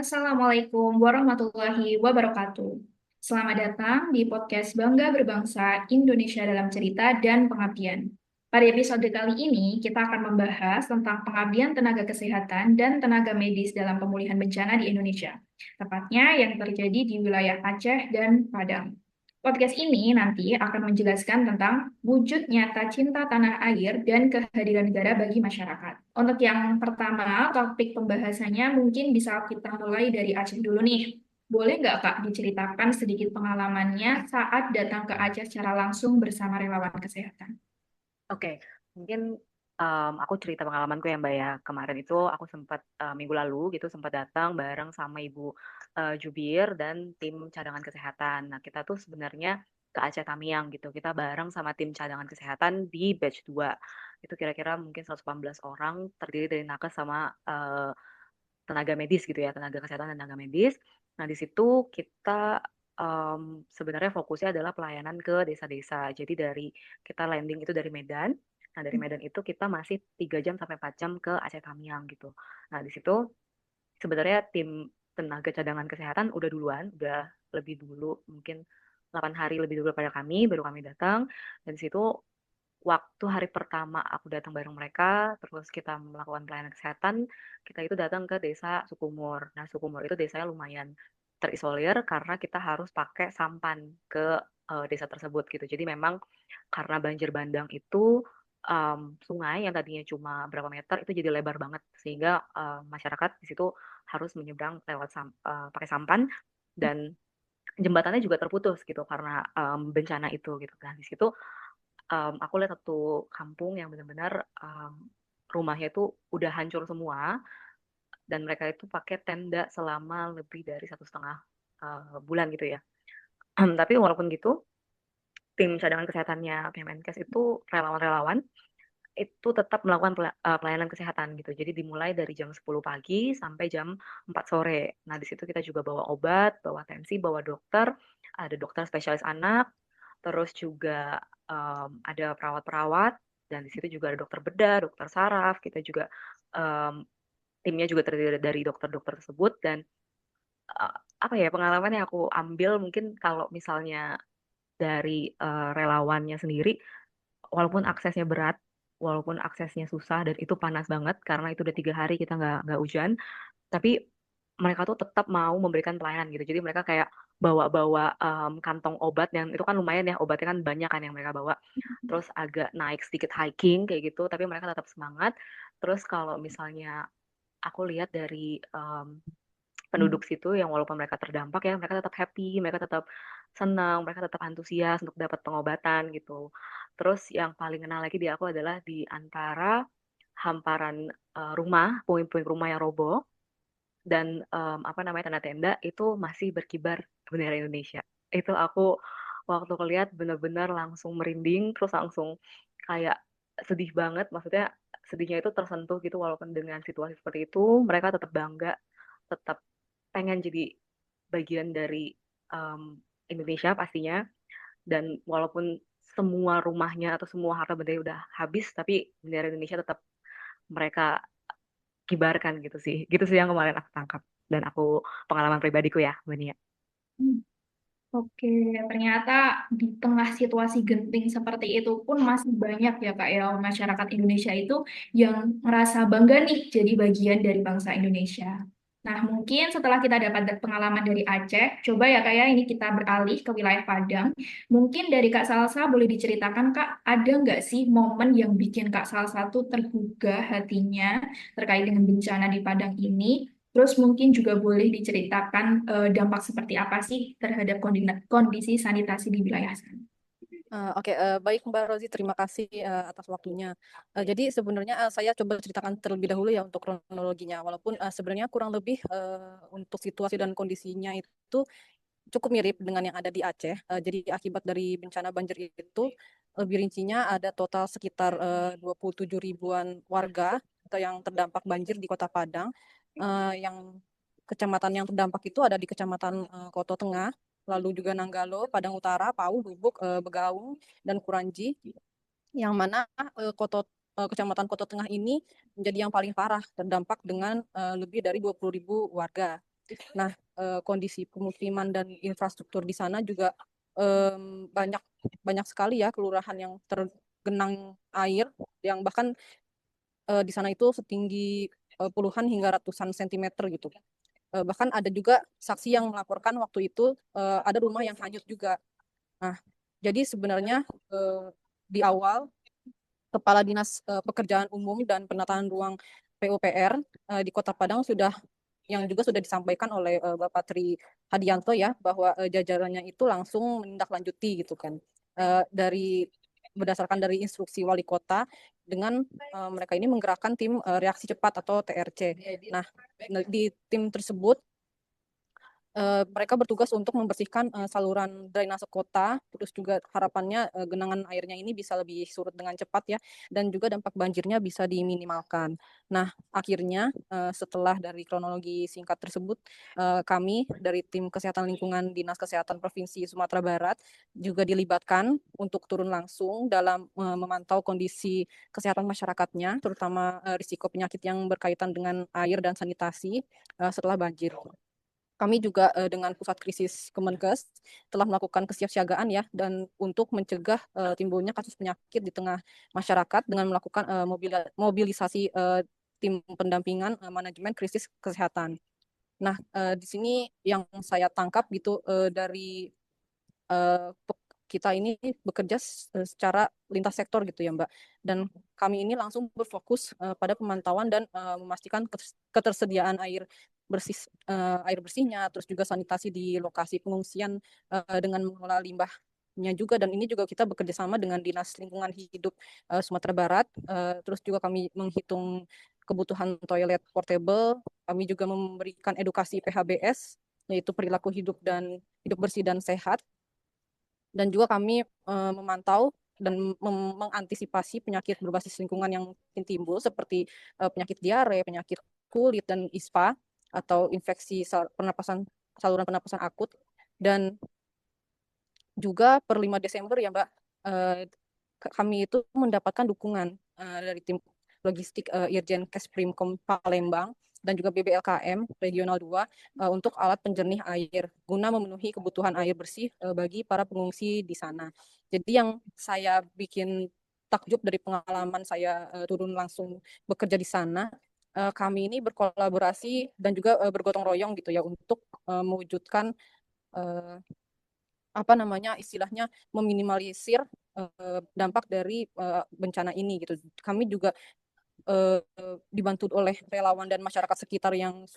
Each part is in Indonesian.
Assalamualaikum warahmatullahi wabarakatuh. Selamat datang di podcast Bangga Berbangsa Indonesia dalam Cerita dan Pengabdian. Pada episode kali ini, kita akan membahas tentang pengabdian tenaga kesehatan dan tenaga medis dalam pemulihan bencana di Indonesia, tepatnya yang terjadi di wilayah Aceh dan Padang. Podcast ini nanti akan menjelaskan tentang wujud nyata cinta tanah air dan kehadiran negara bagi masyarakat. Untuk yang pertama, topik pembahasannya mungkin bisa kita mulai dari Aceh dulu nih. Boleh nggak Kak diceritakan sedikit pengalamannya saat datang ke Aceh secara langsung bersama relawan kesehatan? Oke, mungkin aku cerita pengalamanku ya Mbak ya. Kemarin itu aku sempat minggu lalu gitu sempat datang bareng sama Ibu Jubir dan tim cadangan kesehatan. Nah, kita tuh sebenarnya ke Aceh Tamiang gitu. Kita bareng sama tim cadangan kesehatan di batch 2. Itu kira-kira mungkin 118 orang terdiri dari nakes sama tenaga medis gitu ya, tenaga kesehatan dan tenaga medis. Nah, di situ kita sebenarnya fokusnya adalah pelayanan ke desa-desa. Jadi dari kita landing itu dari Medan. Nah, dari Medan itu kita masih 3 jam sampai 4 jam ke Aceh Tamiang gitu. Nah, di situ sebenarnya tim tenaga cadangan kesehatan udah duluan, udah lebih dulu, mungkin 8 hari lebih dulu pada kami, baru kami datang. Dan di situ waktu hari pertama aku datang bareng mereka, terus kita melakukan pelayanan kesehatan, kita itu datang ke desa Sukumur. Nah, Sukumur itu desanya lumayan terisolir karena kita harus pakai sampan ke desa tersebut gitu. Jadi memang karena banjir bandang itu sungai yang tadinya cuma berapa meter itu jadi lebar banget sehingga masyarakat di situ harus menyeberang lewat pakai sampan dan jembatannya juga terputus gitu karena bencana itu gitu. Nah, di situ aku lihat satu kampung yang benar-benar rumahnya itu udah hancur semua dan mereka itu pakai tenda selama lebih dari 1,5 bulan gitu ya. Tapi walaupun gitu, tim cadangan kesehatannya Kemenkes itu relawan-relawan itu tetap melakukan pelayanan kesehatan gitu. Jadi dimulai dari jam 10 pagi sampai jam 4 sore. Nah, di situ kita juga bawa obat, bawa tensi, bawa dokter, ada dokter spesialis anak, terus juga ada perawat-perawat dan di situ juga ada dokter bedah, dokter saraf. Kita juga em, timnya juga terdiri dari dokter-dokter tersebut dan eh, apa ya pengalaman yang aku ambil mungkin kalau misalnya dari relawannya sendiri, walaupun aksesnya berat, walaupun aksesnya susah dan itu panas banget karena itu udah 3 hari kita nggak hujan, tapi mereka tuh tetap mau memberikan pelayanan gitu. Jadi mereka kayak bawa-bawa kantong obat yang itu kan lumayan ya, obatnya kan banyak kan yang mereka bawa. Terus agak naik sedikit hiking kayak gitu, tapi mereka tetap semangat. Terus kalau misalnya aku lihat dari penduduk situ yang walaupun mereka terdampak ya, mereka tetap happy, mereka tetap senang, mereka tetap antusias untuk dapat pengobatan gitu. Terus yang paling kenal lagi di aku adalah di antara hamparan rumah, puing-puing rumah yang roboh dan apa namanya tenda-tenda itu masih berkibar bendera Indonesia. Itu aku waktu ngeliat bener-bener langsung merinding, terus langsung kayak sedih banget. Maksudnya sedihnya itu tersentuh gitu walaupun dengan situasi seperti itu mereka tetap bangga, tetap pengen jadi bagian dari Indonesia pastinya. Dan walaupun semua rumahnya atau semua harta bendanya udah habis, tapi bendera Indonesia tetap mereka kibarkan gitu sih. Gitu sih yang kemarin aku tangkap. Dan aku pengalaman pribadiku ya, Mbak Nia. Oke, ternyata di tengah situasi genting seperti itu pun masih banyak ya Kak ya masyarakat Indonesia itu yang merasa bangga nih jadi bagian dari bangsa Indonesia. Nah, mungkin setelah kita dapat pengalaman dari Aceh, coba ya Kak ya ini kita beralih ke wilayah Padang. Mungkin dari Kak Salsa boleh diceritakan Kak, ada nggak sih momen yang bikin Kak Salsa tuh tergugah hatinya terkait dengan bencana di Padang ini? Terus mungkin juga boleh diceritakan dampak seperti apa sih terhadap kondisi sanitasi di wilayah sana. Oke, baik Mbak Rozi, terima kasih atas waktunya. Jadi sebenarnya saya coba ceritakan terlebih dahulu ya untuk kronologinya, walaupun sebenarnya kurang lebih untuk situasi dan kondisinya itu cukup mirip dengan yang ada di Aceh. Jadi akibat dari bencana banjir itu, lebih rincinya ada total sekitar 27 ribuan warga atau yang terdampak banjir di Kota Padang. Yang kecamatan yang terdampak itu ada di Kecamatan Koto Tengah, lalu juga Nanggalo, Padang Utara, Pau, Lubuk, Begaung, dan Kuranji. Yang mana Kecamatan Koto Tengah ini menjadi yang paling parah, terdampak dengan lebih dari 20 ribu warga. Nah, kondisi pemukiman dan infrastruktur di sana juga banyak banyak sekali ya kelurahan yang tergenang air, yang bahkan di sana itu setinggi puluhan hingga ratusan sentimeter gitu. Bahkan ada juga saksi yang melaporkan waktu itu ada rumah yang hanyut juga. Nah, jadi sebenarnya di awal Kepala Dinas Pekerjaan Umum dan Penataan Ruang PUPR di Kota Padang yang juga sudah disampaikan oleh Bapak Tri Hadianto ya, bahwa jajarannya itu langsung menindaklanjuti gitu kan. Berdasarkan dari instruksi wali kota, dengan mereka ini menggerakkan tim reaksi cepat atau TRC. Nah, di tim tersebut mereka bertugas untuk membersihkan saluran drainase kota, terus juga harapannya genangan airnya ini bisa lebih surut dengan cepat ya, dan juga dampak banjirnya bisa diminimalkan. Nah, akhirnya setelah dari kronologi singkat tersebut, kami dari tim kesehatan lingkungan Dinas Kesehatan Provinsi Sumatera Barat juga dilibatkan untuk turun langsung dalam memantau kondisi kesehatan masyarakatnya, terutama risiko penyakit yang berkaitan dengan air dan sanitasi setelah banjir. Kami juga dengan Pusat Krisis Kemenkes telah melakukan kesiapsiagaan ya, dan untuk mencegah timbulnya kasus penyakit di tengah masyarakat dengan melakukan mobilisasi tim pendampingan manajemen krisis kesehatan. Nah, di sini yang saya tangkap gitu dari uh, kita ini bekerja secara lintas sektor gitu ya Mbak. Dan kami ini langsung berfokus pada pemantauan dan memastikan ketersediaan air bersihnya, terus juga sanitasi di lokasi pengungsian dengan mengelola limbahnya juga. Dan ini juga kita bekerja sama dengan Dinas Lingkungan Hidup Sumatera Barat. Terus juga kami menghitung kebutuhan toilet portable. Kami juga memberikan edukasi PHBS, yaitu perilaku hidup bersih dan sehat. Dan juga kami memantau dan mengantisipasi penyakit berbasis lingkungan yang mungkin timbul seperti penyakit diare, penyakit kulit dan ISPA atau infeksi saluran pernapasan akut. Dan juga per 5 Desember ya Mbak, kami itu mendapatkan dukungan dari tim logistik Irjen Kesprimkom Palembang dan juga BBLKM Regional 2 untuk alat penjernih air guna memenuhi kebutuhan air bersih bagi para pengungsi di sana. Jadi yang saya bikin takjub dari pengalaman saya turun langsung bekerja di sana, kami ini berkolaborasi dan juga bergotong royong gitu ya untuk mewujudkan istilahnya meminimalisir dampak dari bencana ini gitu. Kami juga dibantu oleh relawan dan masyarakat sekitar yang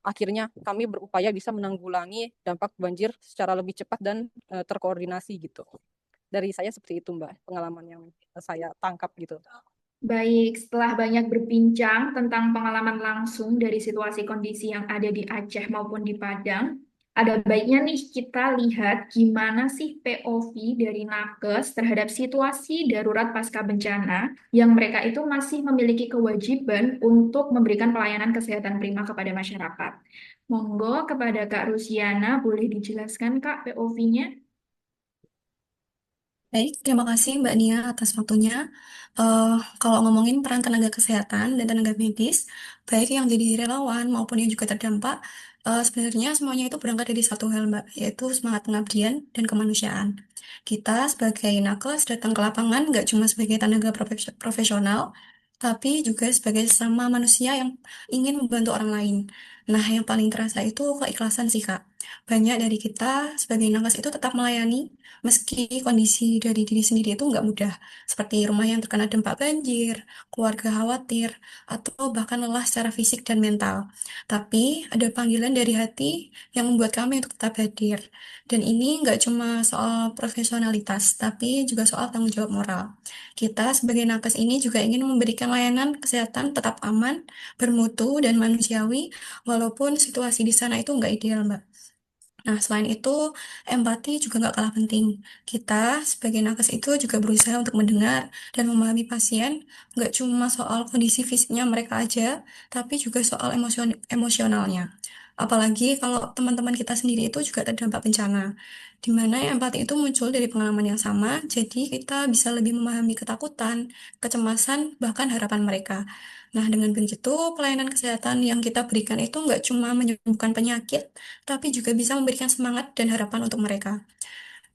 akhirnya kami berupaya bisa menanggulangi dampak banjir secara lebih cepat dan terkoordinasi gitu. Dari saya seperti itu Mbak, pengalaman yang saya tangkap gitu. Baik, setelah banyak berbincang tentang pengalaman langsung dari situasi kondisi yang ada di Aceh maupun di Padang, ada baiknya nih kita lihat gimana sih POV dari Nakes terhadap situasi darurat pasca bencana yang mereka itu masih memiliki kewajiban untuk memberikan pelayanan kesehatan prima kepada masyarakat. Monggo kepada Kak Rusiana, boleh dijelaskan Kak POV-nya? Baik, terima kasih Mbak Nia atas waktunya. Eh, Kalau ngomongin peran tenaga kesehatan dan tenaga medis, baik yang jadi relawan maupun yang juga terdampak, sebenarnya semuanya itu berangkat dari satu hal Mbak, yaitu semangat pengabdian dan kemanusiaan. Kita sebagai nakes datang ke lapangan nggak cuma sebagai tenaga profesional, tapi juga sebagai sesama manusia yang ingin membantu orang lain. Nah, yang paling terasa itu keikhlasan sih Kak. Banyak dari kita sebagai nakes itu tetap melayani meski kondisi dari diri sendiri itu nggak mudah, seperti rumah yang terkena dampak banjir, keluarga khawatir, atau bahkan lelah secara fisik dan mental. Tapi ada panggilan dari hati yang membuat kami untuk tetap hadir. Dan ini nggak cuma soal profesionalitas, tapi juga soal tanggung jawab moral. Kita sebagai nakes ini juga ingin memberikan layanan kesehatan tetap aman, bermutu, dan manusiawi, walaupun situasi di sana itu nggak ideal, Mbak. Nah, selain itu, empati juga nggak kalah penting. Kita sebagai nakes itu juga berusaha untuk mendengar dan memahami pasien, nggak cuma soal kondisi fisiknya mereka aja, tapi juga soal emosionalnya. Apalagi kalau teman-teman kita sendiri itu juga terdampak bencana, di mana empati itu muncul dari pengalaman yang sama, jadi kita bisa lebih memahami ketakutan, kecemasan, bahkan harapan mereka. Nah, dengan begitu, pelayanan kesehatan yang kita berikan itu nggak cuma menyembuhkan penyakit, tapi juga bisa memberikan semangat dan harapan untuk mereka.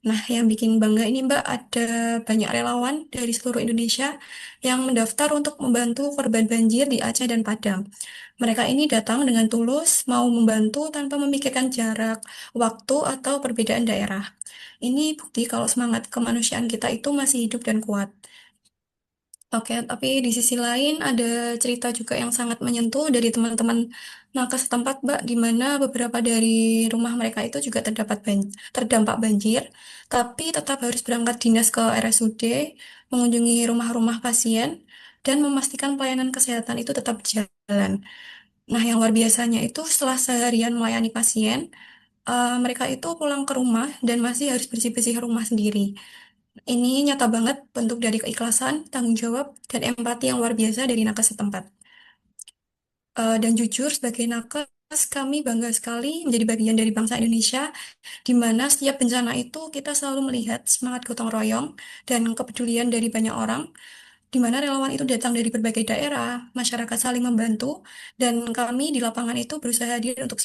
Nah, yang bikin bangga ini Mbak, ada banyak relawan dari seluruh Indonesia yang mendaftar untuk membantu korban banjir di Aceh dan Padang. Mereka ini datang dengan tulus, mau membantu tanpa memikirkan jarak, waktu, atau perbedaan daerah. Ini bukti kalau semangat kemanusiaan kita itu masih hidup dan kuat. Oke, tapi di sisi lain ada cerita juga yang sangat menyentuh dari teman-teman nakes setempat, Mbak, di mana beberapa dari rumah mereka itu juga terdampak banjir, tapi tetap harus berangkat dinas ke RSUD, mengunjungi rumah-rumah pasien, dan memastikan pelayanan kesehatan itu tetap jalan. Nah, yang luar biasanya itu setelah seharian melayani pasien, mereka itu pulang ke rumah dan masih harus bersih-bersih rumah sendiri. Ini nyata banget bentuk dari keikhlasan, tanggung jawab, dan empati yang luar biasa dari nakes setempat. Dan jujur, sebagai nakes, kami bangga sekali menjadi bagian dari bangsa Indonesia, di mana setiap bencana itu kita selalu melihat semangat gotong royong dan kepedulian dari banyak orang, di mana relawan itu datang dari berbagai daerah, masyarakat saling membantu, dan kami di lapangan itu berusaha hadir untuk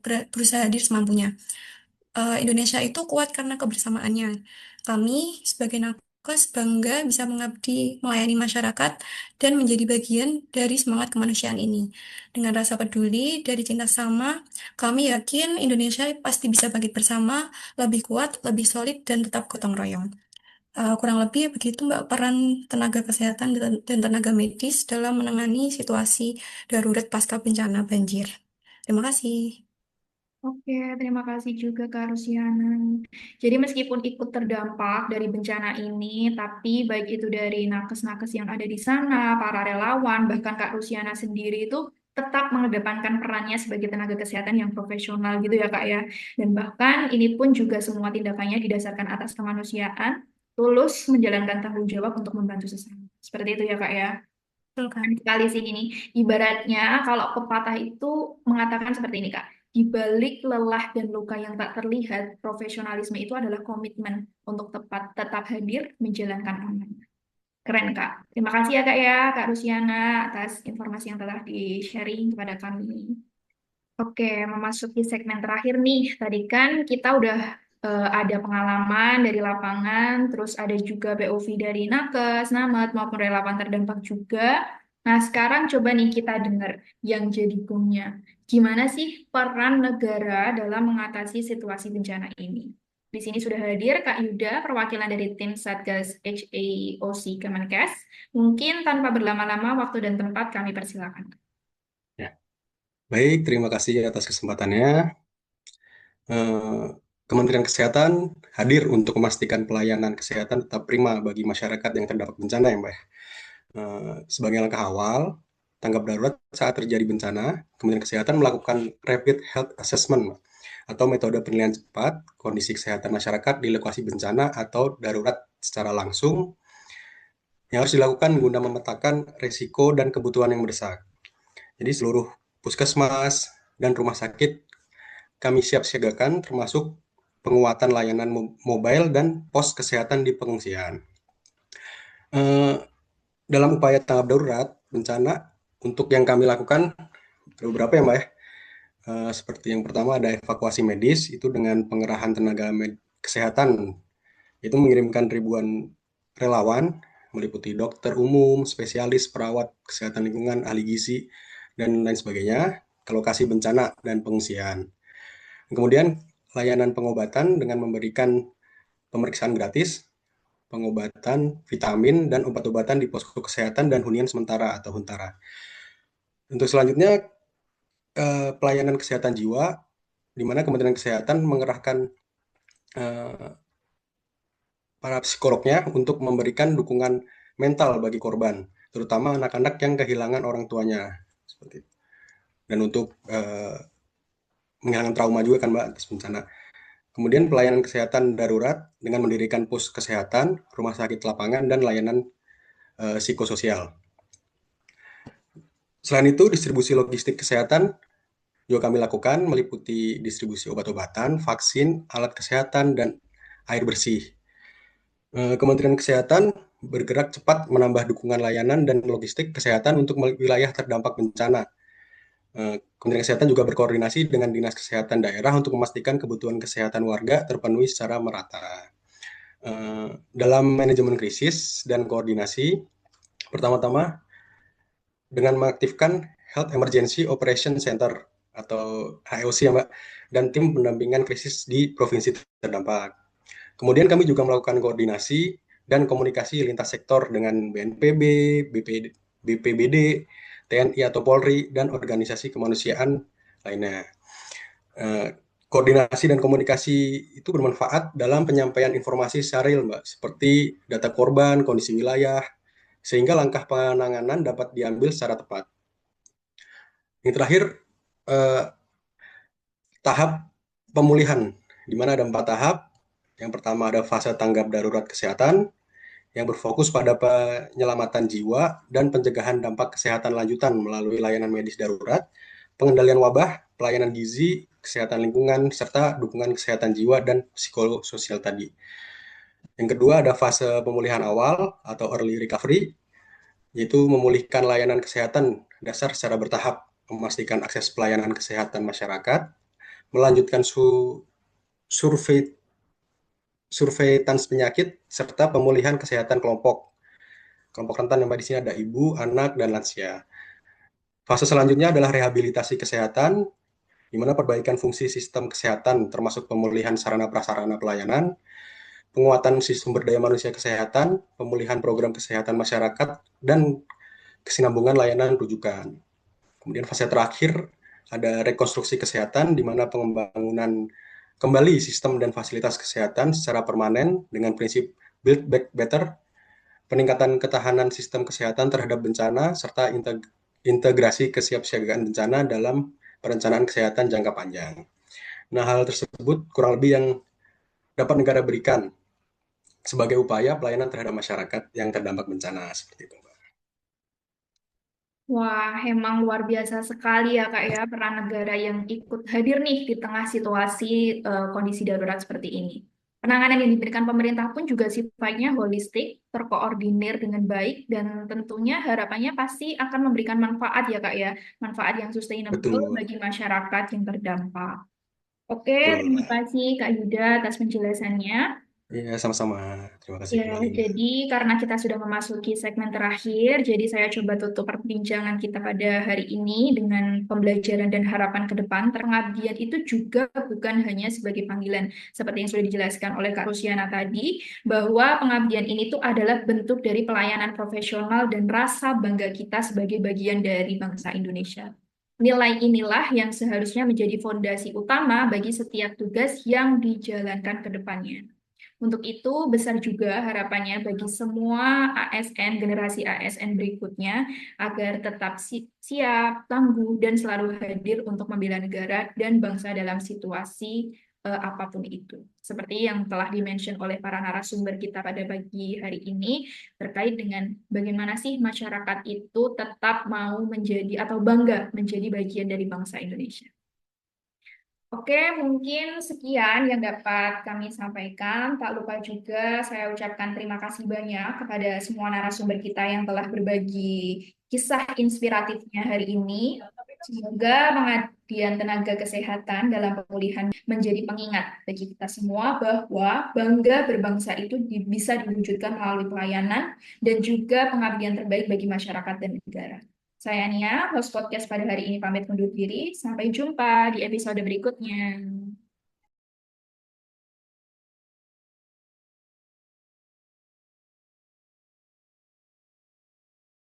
berusaha hadir semampunya. Indonesia itu kuat karena kebersamaannya. Kami sebagai nakes bangga bisa mengabdi, melayani masyarakat, dan menjadi bagian dari semangat kemanusiaan ini. Dengan rasa peduli dari cinta sama, kami yakin Indonesia pasti bisa bangkit bersama, lebih kuat, lebih solid, dan tetap gotong royong. Kurang lebih begitu Mbak peran tenaga kesehatan dan tenaga medis dalam menangani situasi darurat pasca bencana banjir. Terima kasih. Oke, terima kasih juga Kak Rusiana. Jadi meskipun ikut terdampak dari bencana ini, tapi baik itu dari nakes-nakes yang ada di sana, para relawan, bahkan Kak Rusiana sendiri itu tetap mengedepankan perannya sebagai tenaga kesehatan yang profesional gitu ya Kak ya. Dan bahkan ini pun juga semua tindakannya didasarkan atas kemanusiaan, tulus menjalankan tanggung jawab untuk membantu sesama. Seperti itu ya Kak ya. Betul kan? Sekali sih ini. Ibaratnya kalau pepatah itu mengatakan seperti ini, Kak. Di balik lelah dan luka yang tak terlihat, profesionalisme itu adalah komitmen untuk tetap hadir menjalankan amanah. Keren, Kak. Terima kasih ya, Kak ya, Kak Rusiana, atas informasi yang telah di-sharing kepada kami. Oke, memasuki segmen terakhir nih. Tadi kan kita udah ada pengalaman dari lapangan, terus ada juga POV dari nakes, namat, maupun relawan terdampak juga. Nah, sekarang coba nih kita dengar yang jadi punya. Gimana sih peran negara dalam mengatasi situasi bencana ini? Di sini sudah hadir Kak Yuda, perwakilan dari tim Satgas HAOC Kemenkes. Mungkin tanpa berlama-lama, waktu dan tempat kami persilakan. Ya, baik, terima kasih atas kesempatannya. Kementerian Kesehatan hadir untuk memastikan pelayanan kesehatan tetap prima bagi masyarakat yang terdampak bencana ya, Mbak. Sebagai langkah awal, tanggap darurat saat terjadi bencana, Kementerian Kesehatan melakukan Rapid Health Assessment, Mbak, atau metode penilaian cepat kondisi kesehatan masyarakat di lokasi bencana atau darurat secara langsung yang harus dilakukan guna memetakan risiko dan kebutuhan yang mendesak. Jadi seluruh puskesmas dan rumah sakit kami siap siagakan termasuk penguatan layanan mobile dan pos kesehatan di pengungsian. Dalam upaya tanggap darurat bencana, untuk yang kami lakukan ada beberapa ya Mbak ya. Seperti yang pertama ada evakuasi medis, itu dengan pengerahan tenaga kesehatan, itu mengirimkan ribuan relawan, meliputi dokter umum, spesialis, perawat, kesehatan lingkungan, ahli gizi, dan lain sebagainya, ke lokasi bencana dan pengungsian. Kemudian layanan pengobatan dengan memberikan pemeriksaan gratis, pengobatan, vitamin, dan obat-obatan di posko kesehatan dan hunian sementara atau huntara. Untuk selanjutnya, pelayanan kesehatan jiwa, di mana Kementerian Kesehatan mengerahkan para psikolognya untuk memberikan dukungan mental bagi korban, terutama anak-anak yang kehilangan orang tuanya. Seperti itu. Dan untuk menghilangkan trauma juga kan Mbak atas bencana. Kemudian pelayanan kesehatan darurat dengan mendirikan pos kesehatan, rumah sakit lapangan, dan layanan psikososial. Selain itu, distribusi logistik kesehatan juga kami lakukan meliputi distribusi obat-obatan, vaksin, alat kesehatan, dan air bersih. Kementerian Kesehatan bergerak cepat menambah dukungan layanan dan logistik kesehatan untuk wilayah terdampak bencana. Kementerian Kesehatan juga berkoordinasi dengan Dinas Kesehatan daerah untuk memastikan kebutuhan kesehatan warga terpenuhi secara merata. Dalam manajemen krisis dan koordinasi, pertama-tama dengan mengaktifkan Health Emergency Operation Center atau HEOC ya Mbak, dan tim pendampingan krisis di provinsi terdampak. Kemudian kami juga melakukan koordinasi dan komunikasi lintas sektor dengan BNPB, BPBD, TNI atau Polri, dan organisasi kemanusiaan lainnya. Koordinasi dan komunikasi itu bermanfaat dalam penyampaian informasi secara real, Mbak, seperti data korban, kondisi wilayah, sehingga langkah penanganan dapat diambil secara tepat. Yang terakhir, tahap pemulihan, di mana ada 4 tahap. Yang pertama ada fase tanggap darurat kesehatan, yang berfokus pada penyelamatan jiwa dan pencegahan dampak kesehatan lanjutan melalui layanan medis darurat, pengendalian wabah, pelayanan gizi, kesehatan lingkungan, serta dukungan kesehatan jiwa dan psikososial tadi. Yang kedua ada fase pemulihan awal atau early recovery, yaitu memulihkan layanan kesehatan dasar secara bertahap, memastikan akses pelayanan kesehatan masyarakat, melanjutkan surveillance penyakit, serta pemulihan kesehatan kelompok rentan yang di sini ada ibu, anak, dan lansia. Fase selanjutnya adalah rehabilitasi kesehatan, di mana perbaikan fungsi sistem kesehatan termasuk pemulihan sarana prasarana pelayanan, penguatan sumber daya manusia kesehatan, pemulihan program kesehatan masyarakat, dan kesinambungan layanan rujukan. Kemudian fase terakhir ada rekonstruksi kesehatan, di mana pembangunan kembali sistem dan fasilitas kesehatan secara permanen dengan prinsip build back better, peningkatan ketahanan sistem kesehatan terhadap bencana, serta integrasi kesiapsiagaan bencana dalam perencanaan kesehatan jangka panjang. Nah, hal tersebut kurang lebih yang dapat negara berikan sebagai upaya pelayanan terhadap masyarakat yang terdampak bencana, seperti itu. Wah, emang luar biasa sekali ya Kak ya peran negara yang ikut hadir nih di tengah situasi kondisi darurat seperti ini. Penanganan yang diberikan pemerintah pun juga sifatnya holistik, terkoordinir dengan baik, dan tentunya harapannya pasti akan memberikan manfaat ya Kak ya, manfaat yang sustainable Betul. bagi masyarakat yang terdampak. Oke, Betul. terima kasih Kak Yuda atas penjelasannya. Iya, sama-sama. Terima kasih Ya, kembali. jadi karena kita sudah memasuki segmen terakhir, jadi saya coba tutup perbincangan kita pada hari ini dengan pembelajaran dan harapan ke depan. Pengabdian itu juga bukan hanya sebagai panggilan, seperti yang sudah dijelaskan oleh Kak Rusiana tadi, bahwa pengabdian ini tuh adalah bentuk dari pelayanan profesional dan rasa bangga kita sebagai bagian dari bangsa Indonesia. Nilai inilah yang seharusnya menjadi fondasi utama bagi setiap tugas yang dijalankan ke depannya. Untuk itu, besar juga harapannya bagi semua ASN, generasi ASN berikutnya, agar tetap siap, tangguh, dan selalu hadir untuk membela negara dan bangsa dalam situasi apapun itu. Seperti yang telah dimention oleh para narasumber kita pada pagi hari ini, terkait dengan bagaimana sih masyarakat itu tetap mau menjadi atau bangga menjadi bagian dari bangsa Indonesia. Oke, mungkin sekian yang dapat kami sampaikan. Tak lupa juga saya ucapkan terima kasih banyak kepada semua narasumber kita yang telah berbagi kisah inspiratifnya hari ini. Semoga pengabdian tenaga kesehatan dalam pemulihan menjadi pengingat bagi kita semua bahwa bangga berbangsa itu bisa diwujudkan melalui pelayanan dan juga pengabdian terbaik bagi masyarakat dan negara. Saya Nia, host podcast pada hari ini pamit undur diri. Sampai jumpa di episode berikutnya.